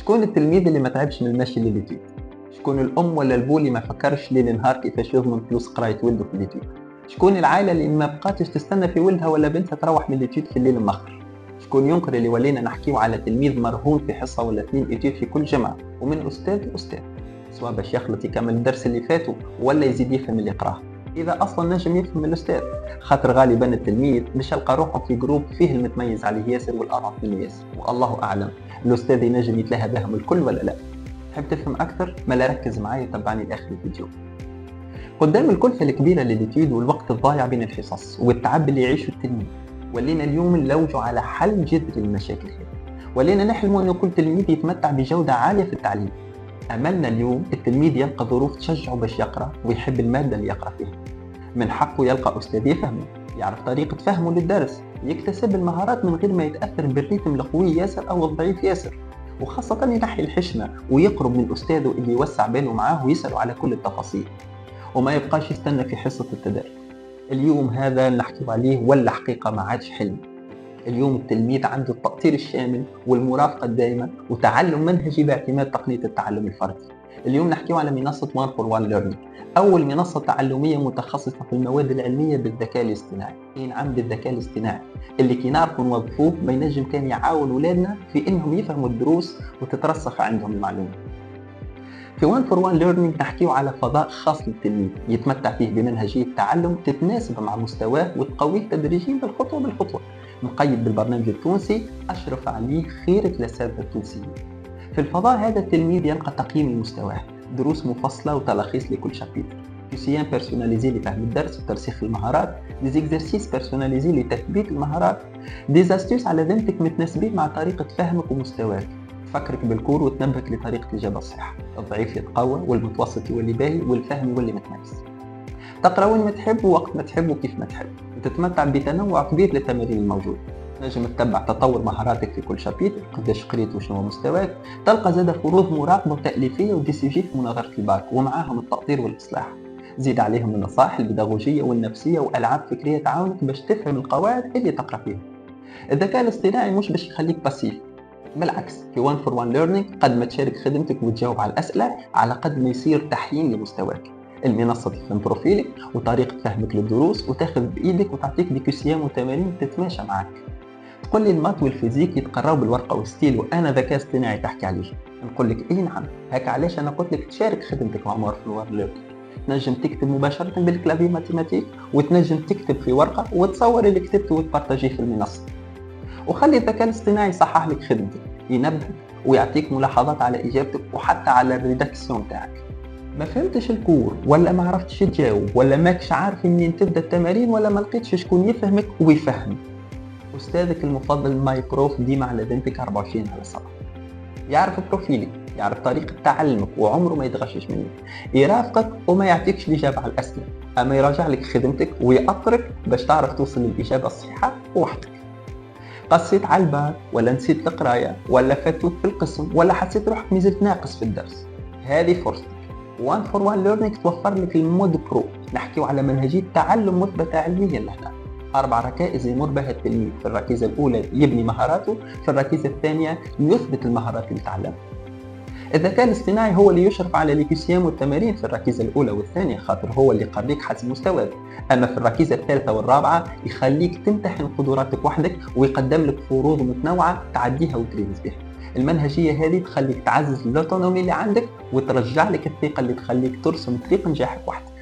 شكون التلميذ اللي ما تعبش من المشي لليتيود؟ شكون الام ولا البو اللي ما فكرش ليل نهار كيفاش يضمن فلوس قرايه ولده في الليتيود؟ شكون العائله اللي ما بقاتش تستنى في ولدها ولا بنتها تروح من الليتيود في الليل مأخر؟ شكون ينكر اللي ولينا نحكيو على تلميذ مرهون في حصه ولا اثنين ايتيود في كل جمعه ومن استاذ لاستاذ، سواء باش يخلط يكمل الدرس اللي فاتو ولا يزيد يفهم اللي قراه، اذا اصلا نجم يفهم الاستاذ، خاطر غالبا التلميذ مش يلقى روحه في جروب فيه المتميز عليه ياسر والاضعف منه ياسر، والله اعلم الاستاذ ينجم يتلهى بهم الكل ولا لا. تحب تفهم اكثر؟ ما ركز معايا وتابعني لاخر الفيديو. قدام الكلفه الكبيره لليتيود والوقت الضايع بين الحصص والتعب اللي يعيشه التلميذ، ولينا اليوم نلوجوا على حل جذري للمشاكل هذه، ولينا نحلموا انه كل تلميذ يتمتع بجوده عاليه في التعليم. املنا اليوم التلميذ يلقى ظروف تشجعه باش يقرا ويحب الماده اللي يقرا فيها. من حقه يلقى استاذ يفهمه، يعرف طريقه فهمه للدرس، يكتسب المهارات من غير ما يتاثر بالريتم القوي ياسر او الضعيف ياسر، وخاصه ينحي الحشمه ويقرب من استاذه اللي يوسع باله معاه ويساله على كل التفاصيل، وما يبقاش يستنى في حصه التدريب. اليوم هذا نحكي عليه ولا حقيقه ما عادش حلم. اليوم التلميذ عنده التأطير الشامل والمرافقة الدائمة وتعلم منهجي باعتماد تقنية التعلم الفردي. اليوم نحكيه على منصة One for One Learning، أول منصة تعلمية متخصصة في المواد العلمية بالذكاء الاصطناعي. نعم، بالذكاء الاصطناعي اللي كي نعرفوا نوظفوه ما ينجم كان يعاون أولادنا في إنهم يفهموا الدروس وتترسخ عندهم المعلومة. في One for One Learning نحكيه على فضاء خاص للتلميذ يتمتع فيه بمنهجية تعلم تتناسب مع مستواه وتقويه تدريجيا بالخطوة بالخطوة، مقيد بالبرنامج التونسي أشرف عليه خيرة الأساتذة التونسيين. في الفضاء هذا التلميذ يلقى تقييم لمستواه، دروس مفصلة وتلخيص لكل شابتر، كيسيان بيرسوناليزي لفهم الدرس وترسيخ المهارات، ديزيكزرسيس بيرسوناليزي لتثبيت المهارات، ديزاستيوس على ذمتك متناسبين مع طريقة فهمك ومستواك، تفكرك بالكور وتنبهك لطريقة الإجابة الصحيحة، الضعيف يتقوى والمتوسط يولي باهي والفهم يولي متمرس. تقرا وين ما تحب ووقت ما تحب وكيف ما تحب، وتتمتع بتنوع كبير للتمارين الموجودة. نجم تتبع تطور مهاراتك في كل شابيتر، قداش قريت وشنو مستواك، تلقى زاد فروض مراقبة وتأليفية وديسيجي في مناظرة الباك ومعاهم التأطير والإصلاح. زيد عليهم النصائح البيداغوجية والنفسية وألعاب فكرية تعاونك باش تفهم القواعد اللي تقرا فيها. الذكاء الاصطناعي مش باش يخليك باسيف، بالعكس في One for One Learning قد ما تشارك خدمتك وتجاوب على الأسئلة على قد ما يصير تحيين لمستواك. المنصة تفهم بروفيلك وطريقة فهمك للدروس وتاخذ بإيدك وتعطيك ديكوسيام وتمارين تتماشى معك. تقول لي المات والفيزيك يتقراو بالورقة والستيل وأنا ذكاء اصطناعي تحكي عليه، نقول لك إيه نعم، هكا علاش أنا قلت لك تشارك خدمتك مع One for One Learning. تنجم تكتب مباشرة بالكلافي ماتيماتيك وتنجم تكتب في ورقة وتصور اللي كتبته وتبارتاجيه في المنصة، وخلي الذكاء الاصطناعي يصحح لك خدمتك، ينبهك ويعطيك ملاحظات على إجابتك وحتى على الريداكسيون تاعك. ما فهمتش الكور ولا ما عرفتش تجاوب ولا ماكش عارف منين تبدا التمارين ولا ما لقيتش شكون يفهمك ويفهم، استاذك المفضل ماي بروف ديما على ذمتك 24 على 7. يعرف بروفيلك، يعرف طريقه تعلمك وعمره ما يتغشش منك، يرافقك وما يعطيكش الاجابه على الاسئله، اما يراجع لك خدمتك ويأطرك باش تعرف توصل للاجابه الصحيحه وحدك. قصيت على البال ولا نسيت القرايه ولا فاتوك في القسم ولا حسيت روحك مازلت ناقص في الدرس، هذه فرصتك. One for One Learning توفر لك المود برو، نحكيو على منهجية تعلم مثبتة علميا لهنا. 4 ركائز يمر بها التلميذ، في الركيزة الأولى يبني مهاراته، في الركيزة الثانية يثبت المهارات اللي تعلمها. الذكاء الاصطناعي هو اللي يشرف على الكيسيام والتمارين في الركيزة الأولى والثانية، خاطر هو اللي يقريك حسب مستواك، أما في الركيزة الثالثة والرابعة يخليك تمتحن قدراتك وحدك ويقدم لك فروض متنوعة تعديها وتريز بها. المنهجية هذه تخليك تعزز الاوتونومي اللي عندك وترجع لك الثقة اللي تخليك ترسم طريق نجاحك وحدك.